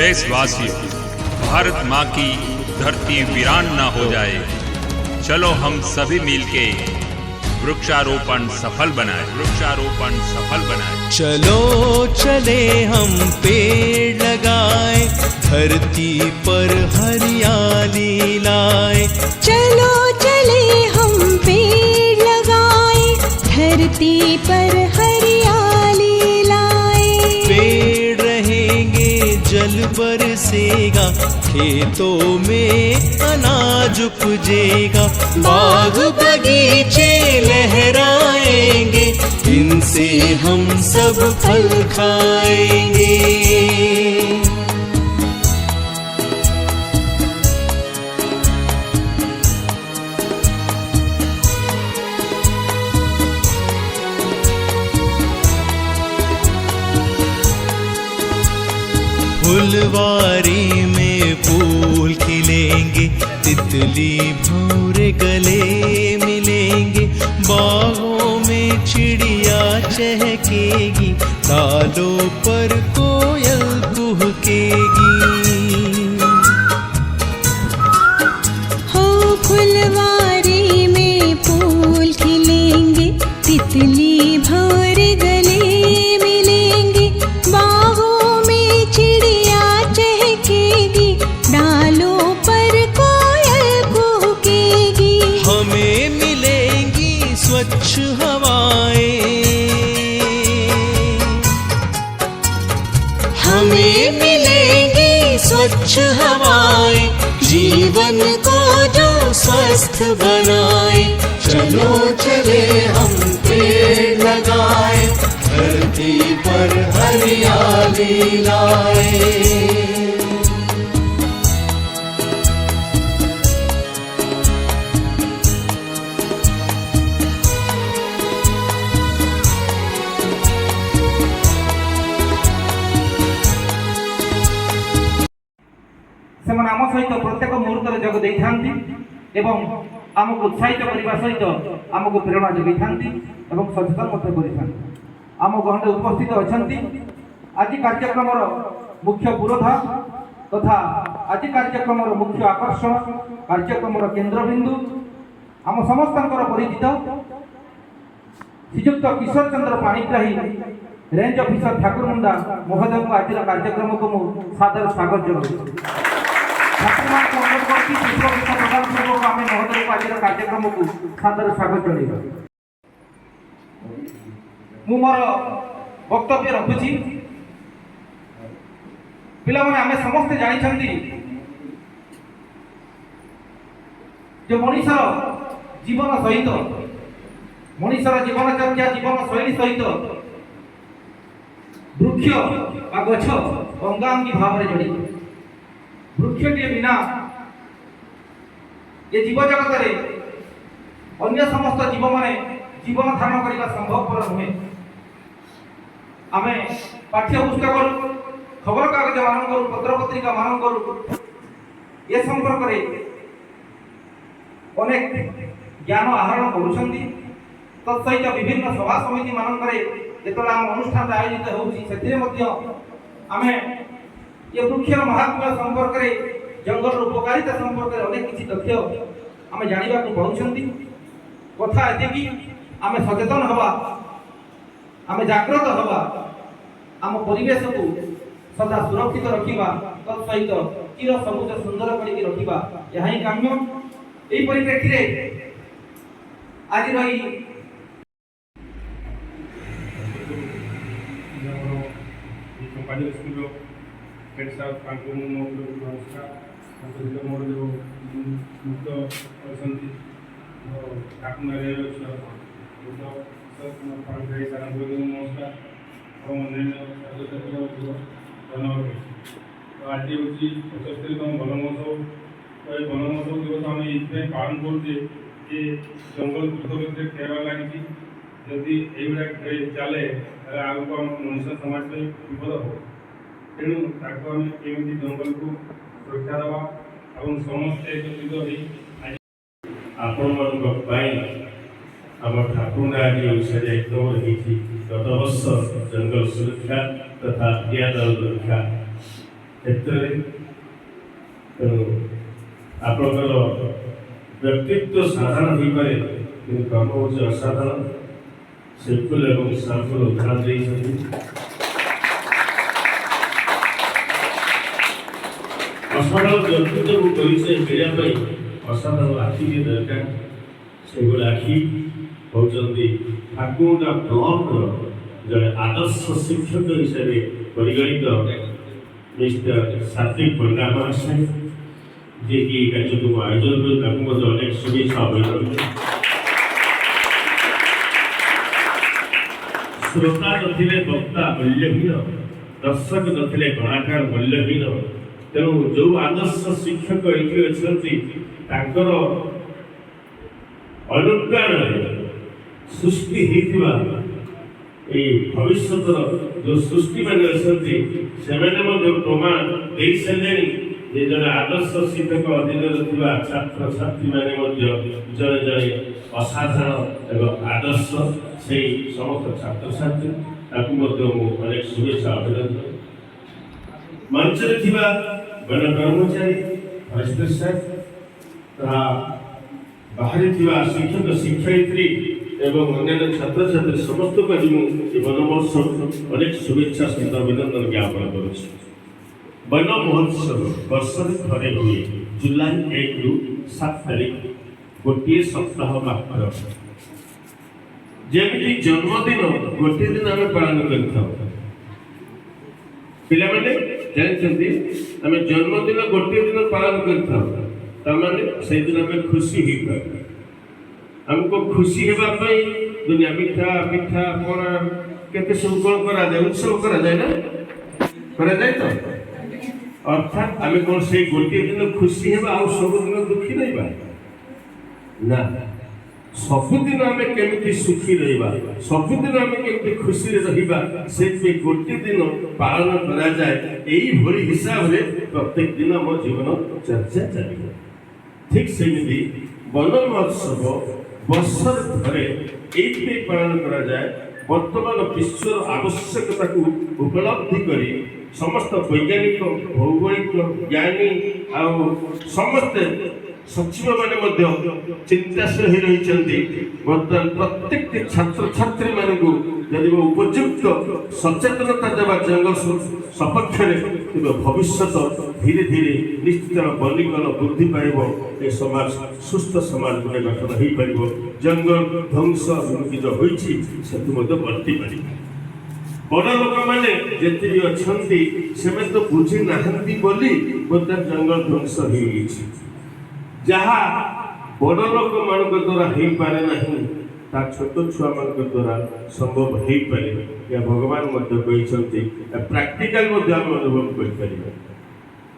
देशवासियों, भारत माँ की धरती वीरान न हो जाए, चलो हम सभी मिलके वृक्षारोपण सफल बनाए, वृक्षारोपण सफल बनाए। चलो चले हम पेड़ लगाए, धरती पर हरियाली लाए। चलो चले हम पेड़ लगाए, धरती पर हरियाली लाए। पेड़ रहेंगे जल बरसेगा, खेतों में अनाज उपजेगा। बाग बगीचे लहराएंगे, इनसे हम सब फल खाएंगे। फुलवारी में फूल खिलेंगे, तितली भौर गले मिलेंगे। बागों में चिड़िया चहकेगी, डालों पर कोयल कुहकेगी। हो फुलवारी में फूल खिलेंगे, तितली भौर गले मिलेंगे। बागों में चिड़िया चहकेगी, डालों पर कोयल कुहकेगी। हमें मिलेंगी स्वच्छ हवाएं, हमें मिलेंगी स्वच्छ हवाएं, जीवन को जो स्वस्थ बनाए। चलो चले हम पेड़ लगाए, धरती पर हरियाली लाए। ସେମାନେ ଆମ ସହିତ ପ୍ରତ୍ୟେକ ମୁହୂର୍ତ୍ତରେ ଯୋଗ ଦେଇଥାନ୍ତି ଏବଂ ଆମକୁ ଉତ୍ସାହିତ କରିବା ସହିତ ଆମକୁ ପ୍ରେରଣା ଯୋଗାଇଥାନ୍ତି ଏବଂ ସଚେତନ ମଧ୍ୟ କରିଥାନ୍ତି। ଆମ ଗହଣରେ ଉପସ୍ଥିତ ଅଛନ୍ତି ଆଜି କାର୍ଯ୍ୟକ୍ରମର ମୁଖ୍ୟ ପୁରୋଧା ତଥା ଆଜି କାର୍ଯ୍ୟକ୍ରମର ମୁଖ୍ୟ ଆକର୍ଷଣ, କାର୍ଯ୍ୟକ୍ରମର କେନ୍ଦ୍ରବିନ୍ଦୁ, ଆମ ସମସ୍ତଙ୍କର ପରିଚିତ ଶ୍ରୀଯୁକ୍ତ କିଶୋର ଚନ୍ଦ୍ର ପାଣିଗ୍ରାହୀ ରେଞ୍ଜ ଅଫିସର ଠାକୁରମୁଣ୍ଡା ମହୋଦୟଙ୍କୁ ଆଜିର କାର୍ଯ୍ୟକ୍ରମକୁ ମୁଁ ସାଦର ସ୍ୱାଗତ ଜଣାଉଛି। ଛାତ୍ରମାନଙ୍କୁ ଅନୁରୋଧ କରୁଛି ପୁଷ୍ପଗୁଚ୍ଛ ପ୍ରଦାନ ପୂର୍ବକ ଆମେ ମହୋଦୟଙ୍କୁ ଆଜିର କାର୍ଯ୍ୟକ୍ରମକୁ ସାଦର ସ୍ୱାଗତ ଜଣାଇବା। ମୁଁ ମୋର ବକ୍ତବ୍ୟ ରଖୁଛି। ପିଲାମାନେ, ଆମେ ସମସ୍ତେ ଜାଣିଛନ୍ତି ଯେ ମଣିଷର ଜୀବନ ସହିତ, ମଣିଷର ଜୀବନଚର୍ଯ୍ୟା ଜୀବନଶୈଳୀ ସହିତ ବୃକ୍ଷ ବା ଗଛ ଅଙ୍ଗାଅଙ୍ଗୀ ଭାବରେ ଜଡ଼ିତ। ବୃକ୍ଷଟିଏ ବିନା ଏ ଜୀବଜଗତରେ ଅନ୍ୟ ସମସ୍ତ ଜୀବମାନେ ଜୀବନ ଧାରଣ କରିବା ସମ୍ଭବପର ନୁହେଁ। ଆମେ ପାଠ୍ୟ ପୁସ୍ତକରୁ, ଖବରକାଗଜ ମାନଙ୍କରୁ, ପତ୍ରପତ୍ରିକା ମାନଙ୍କରୁ ଏ ସମ୍ପର୍କରେ ଅନେକ ଜ୍ଞାନ ଆହରଣ କରୁଛନ୍ତି। ତତ୍ସହିତ ବିଭିନ୍ନ ସଭା ସମିତି ମାନଙ୍କରେ ଯେତେବେଳେ ଆମ ଅନୁଷ୍ଠାନ ଆୟୋଜିତ ହେଉଛି, ସେଥିରେ ମଧ୍ୟ ଆମେ ଏ ବୃକ୍ଷର ମହାତ୍ମ୍ୟ ସମ୍ପର୍କରେ, ଜଙ୍ଗଲର ଉପକାରିତା ସମ୍ପର୍କରେ ଅନେକ କିଛି ତଥ୍ୟ ଆମେ ଜାଣିବାକୁ ପାଉଛନ୍ତି। କଥା ଏତିକି, ଆମେ ସଚେତନ ହେବା, ଆମେ ଜାଗ୍ରତ ହେବା, ଆମ ପରିବେଶକୁ ସଦା ସୁରକ୍ଷିତ ରଖିବା, ତତ୍ ସହିତ ଚିର ସବୁଜ ସୁନ୍ଦର କରିକି ରଖିବା, ଏହା ହିଁ କାମ୍ୟ। ଏହି ପରିପ୍ରେକ୍ଷୀରେ ଆଜିର ଏହି हेड साहब तांको नमस्कार तांको मोर जो मुक्त अछंती ठाकुमारे सर पांडे सारा नमस्कार और अन्य धन्यवाद। तो आज हूँ 75तम वन महोत्सव। तो ये वन महोत्सव दिवस आम ये पालन करुचे जे जंगल द्रुतगति क्षय लगी, जदि ये चले आगे मनुष्य समाज विपद हो। तेणु ताको आम केमी जंगल को सुरक्षा देवा और समस्ते एकत्रित हो आपण आम ठाकुर आज उत्साहित गत वर्ष जंगल सुरक्षा तथा हरियादल रक्षा କ୍ଷେତ୍ରରେ। ତେଣୁ ଆପଣଙ୍କର ବ୍ୟକ୍ତିତ୍ୱ ସାଧାରଣ ହୋଇପାରେ କିନ୍ତୁ କାମ ହେଉଛି ଅସାଧାରଣ। ସିମ୍ପଲ ଏବଂ ସାମ୍ପଲ ଉଦାହରଣ ଦେଇଛନ୍ତି। ଅସାଧାରଣ ବ୍ୟକ୍ତିତ୍ୱକୁ ପରିଚୟ କରିବା ପାଇଁ ଅସାଧାରଣ ଆଖିଟିଏ ଦରକାର। ସେଭଳି ଆଖି ହେଉଛନ୍ତି ଠାକୁରଙ୍କ ବ୍ଲକର ଜଣେ ଆଦର୍ଶ ଶିକ୍ଷକ ହିସାବରେ ପରିଗଣିତ ମିଷ୍ଟର ସାତ୍ୱିକ ପଣ୍ଡା ମହାଶୟ, ଯିଏକି ଏହି କାର୍ଯ୍ୟକ୍ରମ ଆୟୋଜନ କରି ତାଙ୍କୁ ମଧ୍ୟ ଅନେକ ଶୁଭେଚ୍ଛା ଅଭିନନ୍ଦନ। ଶ୍ରୋତା ନଥିଲେ ବକ୍ତା ମୂଲ୍ୟହୀନ, ଦର୍ଶକ ନଥିଲେ କଳାକାର ମୂଲ୍ୟହୀନ। ତେଣୁ ଯେଉଁ ଆଦର୍ଶ ଶିକ୍ଷକ ଏଠି ଅଛନ୍ତି ତାଙ୍କର ଅନୁପ୍ରେରଣାରେ ସୃଷ୍ଟି ହେଇଥିବା এই ভবিষ্যতর যে সৃষ্টি মানে অଛନ୍ତି ସେମାନେ ମଧ୍ୟ ପ୍ରମାଣ ଦେଇସାରିଲେଣି ଯେ ଜଣେ ଆଦର୍ଶ ଶିକ୍ଷକ ଅଧୀନରେ ଥିବା ଛାତ୍ରଛାତ୍ରୀମାନେ ମଧ୍ୟ ଜଣେ ଜଣେ ଅସାଧାରଣ ଏବଂ ଆଦର୍ଶ ସେଇ ସମସ୍ତ ଛାତ୍ରଛାତ୍ରୀ ତାକୁ ମଧ୍ୟ ମୁଁ ଅନେକ ଶୁଭେଚ୍ଛା ଅଭିନନ୍ଦନ। ମଞ୍ଚରେ ଥିବା ଗଣ କର୍ମଚାରୀ ଫରେଷ୍ଟର ସାହେବ, ତାହା ବାହାରେ ଥିବା ଶିକ୍ଷକ ଶିକ୍ଷୟିତ୍ରୀ ଏବଂ ଅନ୍ୟାନ୍ୟ ଛାତ୍ରଛାତ୍ରୀ ସମସ୍ତଙ୍କୁ ଆଜି ମୁଁ ଏ ବନ ମହୋତ୍ସବ ଅନେକ ଶୁଭେଚ୍ଛା ସହିତ ଅଭିନନ୍ଦନ ଜ୍ଞାପନ କରୁଛି। ବନ ମହୋତ୍ସବ ବର୍ଷରେ ଥରେ ହୁଏ, ଜୁଲାଇ 1ରୁ 7 ତାରିଖ, ଗୋଟିଏ ସପ୍ତାହ ମାତ୍ର। ଯେମିତି ଜନ୍ମଦିନ ଗୋଟିଏ ଦିନ ଆମେ ପାଳନ କରିଥାଉ, ପିଲାମାନେ ଜାଣିଛନ୍ତି ଆମେ ଜନ୍ମଦିନ ଗୋଟିଏ ଦିନ ପାଳନ କରିଥାଉ, ତାମାନେ ସେଇଦିନ ଆମେ ଖୁସି ହେଇପାରୁ। हमको खुशी हेबा पाई दुनिया मिठा मिठा पणा केते सब कोन करा जाय, उत्सव करा जाय ना, करा जाय तो अर्थात आमे कोन से गोटे दिन खुशी हेबा आ सब दिन दुखी रहबा ना। सब दिन आमे केमिति सुखी रहबा, सब दिन आमे केमिति खुशी रे रहबा, से पे गोटे दिन पालन करा जाय। एई भली हिसाब रे प्रत्येक दिन हम जीवन चर्चा चलिबो। ठीक सेमिति वन महोत्सव ବର୍ଷରେ ଥରେ ଏଇଥିପାଇଁ ପାଳନ କରାଯାଏ। ବର୍ତ୍ତମାନ ବିଶ୍ୱର ଆବଶ୍ୟକତାକୁ ଉପଲବ୍ଧି କରି ସମସ୍ତ ବୈଜ୍ଞାନିକ ଭୌଗୋଳିକ ଜ୍ଞାନୀ ଆଉ ସମସ୍ତେ ସଚିବମାନେ ମଧ୍ୟ ଚିନ୍ତାଶୀଳ ହୋଇ ରହିଛନ୍ତି। ବର୍ତ୍ତମାନ ପ୍ରତ୍ୟେକଟି ଛାତ୍ରଛାତ୍ରୀମାନଙ୍କୁ ଯଦି ଉପଯୁକ୍ତ ସଚେତନତା ଦେବା ଜଙ୍ଗଲ ସପକ୍ଷରେ ତେବେ ଭବିଷ୍ୟତ ଧୀରେ ଧୀରେ ନିଶ୍ଚିତ ବନୀକରଣ ବୃଦ୍ଧି ପାଇବ, ଏ ସମାଜ ସୁସ୍ଥ ସମାଜ ଗୋଟେ ଗଠନ ହୋଇପାରିବ। ଜଙ୍ଗଲ ଧ୍ୱଂସ ଯୋଉ ହୋଇଛି ସେଥି ମଧ୍ୟ ବର୍ତ୍ତି ପାରିବ। ବଡ଼ ଲୋକମାନେ ଯେତିକି ଅଛନ୍ତି ସେମାନେ ତ ବୁଝି ନାହାନ୍ତି ବୋଲି ବର୍ତ୍ତମାନ ଜଙ୍ଗଲ ଧ୍ୱଂସ ହୋଇଯାଇଛି। ଯାହା ବଡ଼ ଲୋକମାନଙ୍କ ଦ୍ୱାରା ହେଇପାରେ ନାହିଁ ତା ଛୋଟ ଛୁଆମାନଙ୍କ ଦ୍ୱାରା ସମ୍ଭବ ହେଇପାରେ। ଏହା ଭଗବାନ ମଧ୍ୟ କହିଛନ୍ତି, ପ୍ରାକ୍ଟିକାଲ ମଧ୍ୟ ଆମେ ଅନୁଭବ କରିପାରିବା।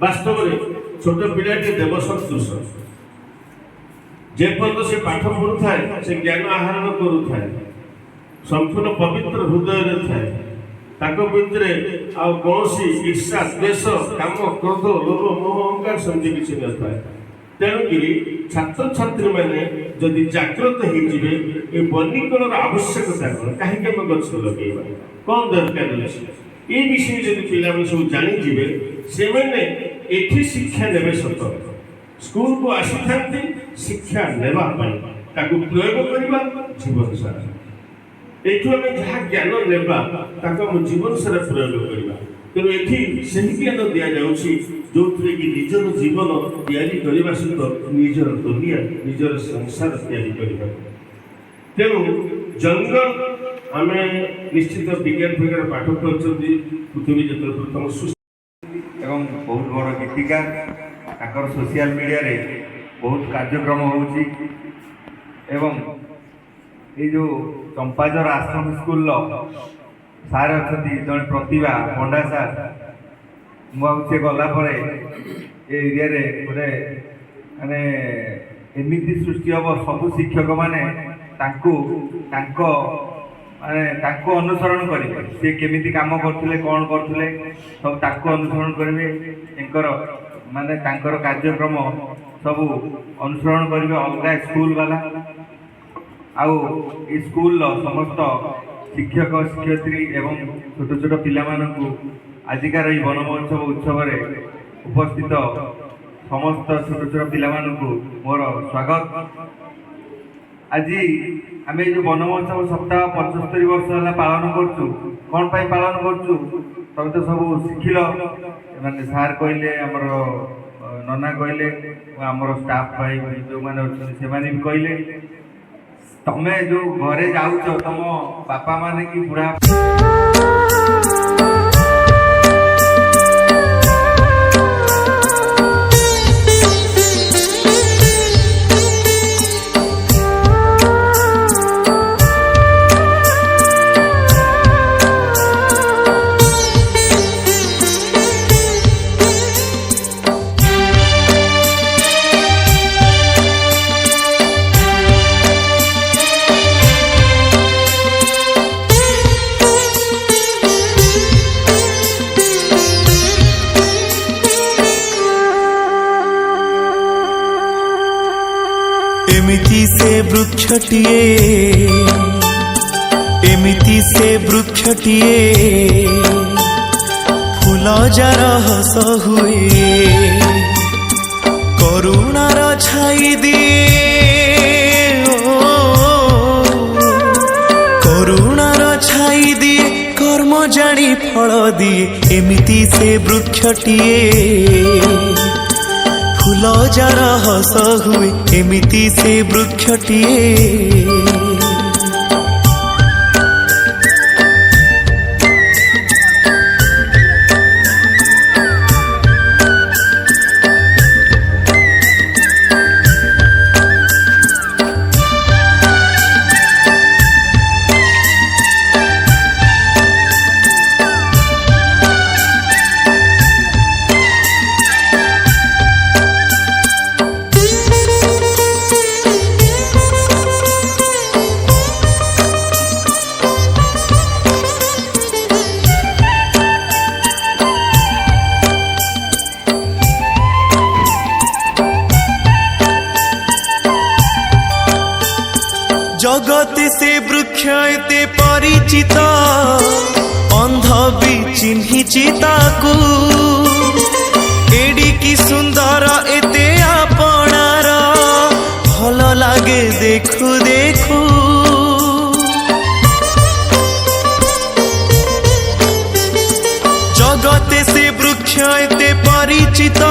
ବାସ୍ତବରେ ଛୋଟ ପିଲାଟି ଦେବ ସଦୃଶ। ଯେପର୍ଯ୍ୟନ୍ତ ସେ ପାଠ ପଢୁଥାଏ, ସେ ଜ୍ଞାନ ଆହରଣ କରୁଥାଏ, ସମ୍ପୂର୍ଣ୍ଣ ପବିତ୍ର ହୃଦୟରେ ଥାଏ, ତାଙ୍କ ଭିତରେ ଆଉ କୌଣସି ଈର୍ଷା ଦ୍ୱେଷ କାମ କ୍ରୋଧ ଲୋଭ ମୋହ ଅହଙ୍କାର ସେମିତି କିଛି ନଥାଏ। ତେଣୁକରି ଛାତ୍ରଛାତ୍ରୀମାନେ ଯଦି ଜାଗ୍ରତ ହେଇଯିବେ ଏ ବନୀକରଣର ଆବଶ୍ୟକତା କ'ଣ, କାହିଁକି ଆମେ ଗଛ ଲଗେଇବା, କ'ଣ ଦରକାର ଅଛି, ଏ ବିଷୟରେ ଯଦି ପିଲାମାନେ ସବୁ ଜାଣିଯିବେ ସେମାନେ ଏଠି ଶିକ୍ଷା ନେବେ। ସତ ସ୍କୁଲକୁ ଆସିଥାନ୍ତି ଶିକ୍ଷା ନେବା ପାଇଁ, ତାକୁ ପ୍ରୟୋଗ କରିବା ଜୀବନ ସାରା। ଏଇଠୁ ଆମେ ଯାହା ଜ୍ଞାନ ନେବା ତାକୁ ଆମ ଜୀବନ ସାରା ପ୍ରୟୋଗ କରିବା। ତେଣୁ ଏଠି ସେହି ଜ୍ଞାନ ଦିଆଯାଉଛି ଯୋଉଥିରେ କି ନିଜର ଜୀବନ ତିଆରି କରିବା ସହିତ ନିଜର ଦୁନିଆ ନିଜର ସଂସାର ତିଆରି କରିବା। ତେଣୁ ଜଙ୍ଗଲ ଆମେ ନିଶ୍ଚିତ ବିଜ୍ଞାନ ବିଜ୍ଞାନ ପାଠ ପଢ଼ୁଛନ୍ତି। ପୃଥିବୀ ଯେତେବେଳେ ପ୍ରଥମ ଏବଂ ବହୁତ ବଡ଼ ଗୀତିକା, ତାଙ୍କର ସୋସିଆଲ ମିଡ଼ିଆରେ ବହୁତ କାର୍ଯ୍ୟକ୍ରମ ହେଉଛି। ଏବଂ ଏଇ ଯେଉଁ ଚମ୍ପାଜର ଆଶ୍ରମ ସ୍କୁଲର ସାର୍ ଅଛନ୍ତି ଜଣେ ପ୍ରତିଭା ପଣ୍ଡା ସାର୍। ମୁଁ ଆଉ ସେ ଗଲା ପରେ ଏ ଏରିଆରେ ଗୋଟେ ମାନେ ଏମିତି ସୃଷ୍ଟି ହେବ, ସବୁ ଶିକ୍ଷକମାନେ ତାଙ୍କୁ ଅନୁସରଣ କରିବେ। ସେ କେମିତି କାମ କରୁଥିଲେ, କ'ଣ କରୁଥିଲେ, ସବୁ ତାକୁ ଅନୁସରଣ କରିବେ। ତାଙ୍କର କାର୍ଯ୍ୟକ୍ରମ ସବୁ ଅନୁସରଣ କରିବେ ଅଲଗା ସ୍କୁଲ ବାଲା। ଆଉ ଏ ସ୍କୁଲର ସମସ୍ତ ଶିକ୍ଷକ ଶିକ୍ଷୟିତ୍ରୀ ଏବଂ ଛୋଟ ଛୋଟ ପିଲାମାନଙ୍କୁ आजिकार ये वन महोत्सव उत्सव उपस्थित समस्त छोट छोट पिला मोर स्वागत। आज आम जो वन महोत्सव सप्ताह 75 वर्ष है पालन करूँ कौन पालन करूँ तुम तो सब शिखिल मैंने सार कहले आमर नना कहले आमर स्टाफ भाई जो मैंने अच्छे भी कहले तमें जो घरे जाऊच तुम बापा माने कि बुढ़ा एमिति से वृक्षटिए फूल जार हस हुए करुणार छाई दिए करुणार छाई दिए कर्म जानी फल दिए एमिति से वृक्षटिए फूल जार हस हुए एमिति से वृक्षटिए। जगत से वृक्ष एते परिचित अंध भी चिन्हिची ताकू एडी की सुंदर एते आपणार भल लागे देखु देखु जगत से वृक्ष एते परिचित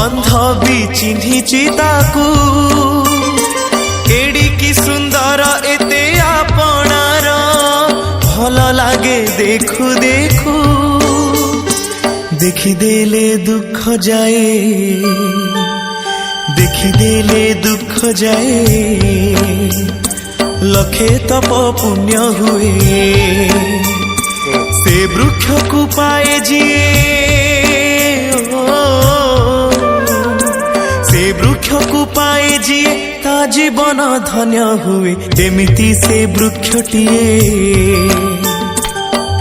अंध भी चिन्हिची ताकू एडी की सुंदर एते आपणार भल लागे देखु देखु देखिदेले दुख जाए देखिदेले दुख जाए लखे तप पुण्य हुए से वृक्ष को पाए जिए से वृक्ष को पाए जिए ता जीवन धन्य हुए एमिति से वृक्षटिए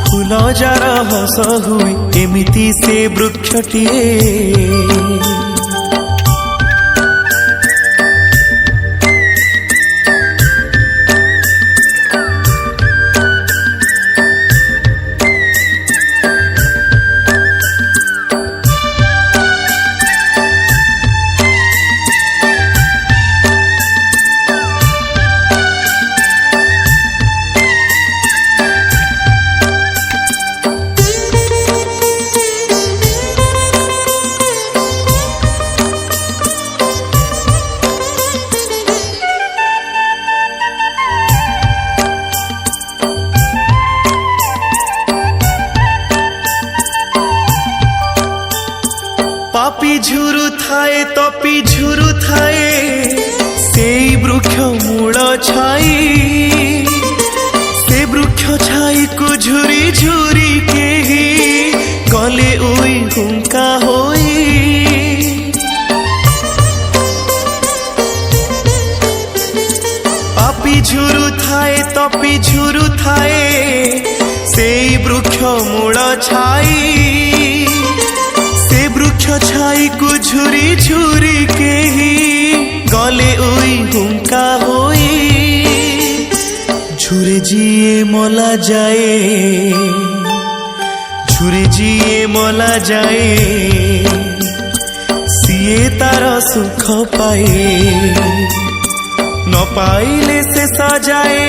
फूल जार हस हुए एमिति से वृक्षटिए। पापी झुरु थाए तपी झुरु थाए से वृक्ष मूल छाई से वृक्ष छाई को झुरी झुरी के ही गले ओई हुंका होई पापी झुरु थाए तपी झुरु थाए से वृक्ष मूल छाई वृक्ष छाई को झुरी झुरी के ही गले ओई हुंका होई झुरे जिए मला जाए छुरी जिए मला जाए सिए तार सुख पाए न पाइले से सजाए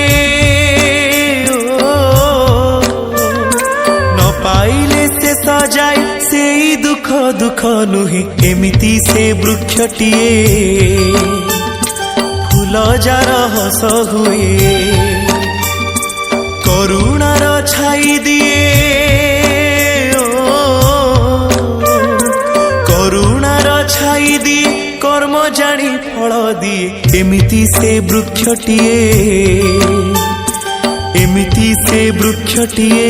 न पाइले से सजाए से दुख दुख नुहे एमिति से वृक्षटिए फूल जार हस हुए करुणार छाई दिए करुणार छाई दिए कर्म जानी फल दिए एमिति से वृक्षटिए एमिति से वृक्षटिए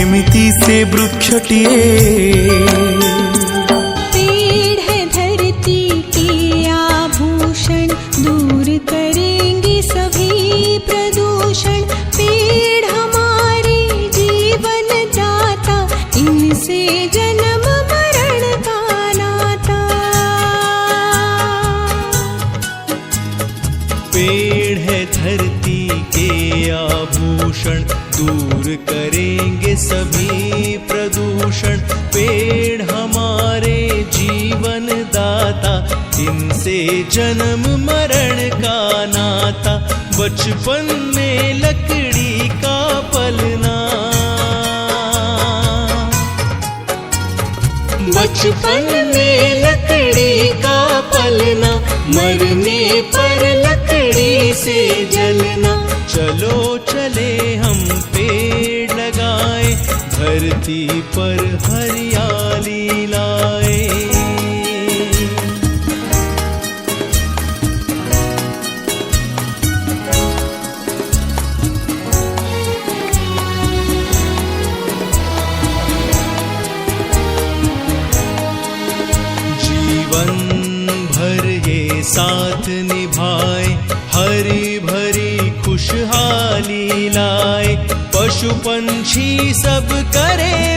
एमिति से वृक्षटिए पेड़ है धरती के आभूषण दूर करेंगे सभी प्रदूषण पेड़ हमारे जीवन दाता इनसे जन्म मरण का नाता पेड़ है धरती के आभूषण दूर करेंगे सभी प्रदूषण पेड़ हमारे जीवन दाता इनसे जन्म मरण का नाता बचपन में लकड़ी का पलना बचपन में लकड़ी का पलना मरने पर लकड़ी से जलना चलो चले हम पेड़ लगाए धरती पर हरियाली लाए जीवन भर ये साथ निभाए हरी भरी खुशहाली लाए पशु पंछी सब करे